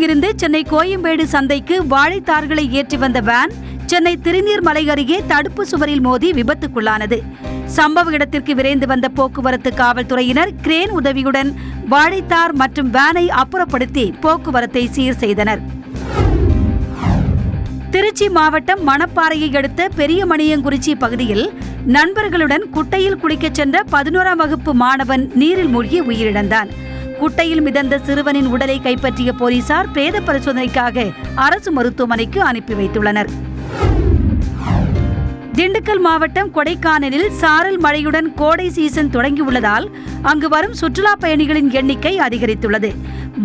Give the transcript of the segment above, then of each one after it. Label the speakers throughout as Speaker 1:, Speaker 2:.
Speaker 1: இருந்து சென்னை கோயம்பேடு சந்தைக்கு வாழைத்தார்களை ஏற்றி வந்த வேன் சென்னை திருநீர்மலை அருகே தடுப்பு சுவரில் மோதி விபத்துக்குள்ளானது. சம்பவ இடத்திற்கு விரைந்து வந்த போக்குவரத்து காவல்துறையினர் கிரேன் உதவியுடன் வாழைத்தார் மற்றும் வேனை அப்புறப்படுத்தி போக்குவரத்தை சீர் செய்தனர். திருச்சி மாவட்டம் மணப்பாறையை அடுத்த பெரியமணியங்குறிச்சி பகுதியில் நண்பர்களுடன் குட்டையில் குளிக்கச் சென்ற 11ஆம் வகுப்பு மாணவன் நீரில் மூழ்கி உயிரிழந்தான். குட்டையில் மிதந்த சிறுவனின் உடலை கைப்பற்றிய போலீசார் பிரேத பரிசோதனைக்காக அரசு மருத்துவமனைக்கு அனுப்பி வைத்துள்ளனர். திண்டுக்கல் மாவட்டம் கொடைக்கானலில் சாரல் மழையுடன் கோடை சீசன் தொடங்கியுள்ளதால் அங்கு வரும் சுற்றுலா பயணிகளின் எண்ணிக்கை அதிகரித்துள்ளது.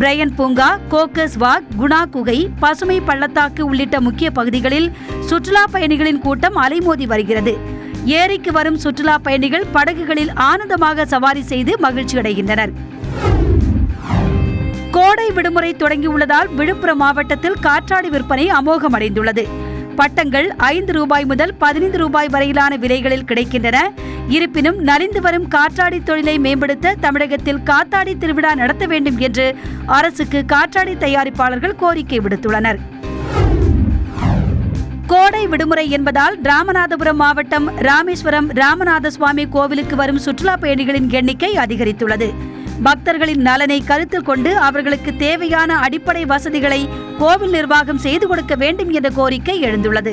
Speaker 1: பிரையன் பூங்கா, கோக்கஸ் வாக், குணா குகை, பசுமை பள்ளத்தாக்கு உள்ளிட்ட முக்கிய பகுதிகளில் சுற்றுலா பயணிகளின் கூட்டம் அலைமோதி வருகிறது. ஏரிக்கு வரும் சுற்றுலா பயணிகள் படகுகளில் ஆனந்தமாக சவாரி செய்து மகிழ்ச்சியடைகின்றனர். கோடை விடுமுறை தொடங்கியுள்ளதால் விழுப்புரம் மாவட்டத்தில் காற்றாடி விற்பனை அமோகமடைந்துள்ளது. பட்டங்கள் 5 ரூபாய் முதல் 15 ரூபாய் வரையிலான விலைகளில் கிடைக்கின்றன. இருப்பினும் நலிந்து வரும் காற்றாடி தொழிலை மேம்படுத்த தமிழகத்தில் காத்தாடி திருவிழா நடத்த வேண்டும் என்று அரசுக்கு காற்றாடி தயாரிப்பாளர்கள் கோரிக்கை விடுத்துள்ளனர். கோடை விடுமுறை என்பதால் ராமநாதபுரம் மாவட்டம் ராமேஸ்வரம் ராமநாத சுவாமி கோவிலுக்கு வரும் சுற்றுலா பயணிகளின் எண்ணிக்கை அதிகரித்துள்ளது. பக்தர்களின் நலனை கருத்தில் கொண்டு அவர்களுக்கு தேவையான அடிப்படை வசதிகளை கோவில் நிர்வாகம் செய்து கொடுக்க வேண்டும் என்ற கோரிக்கை எழுந்துள்ளது.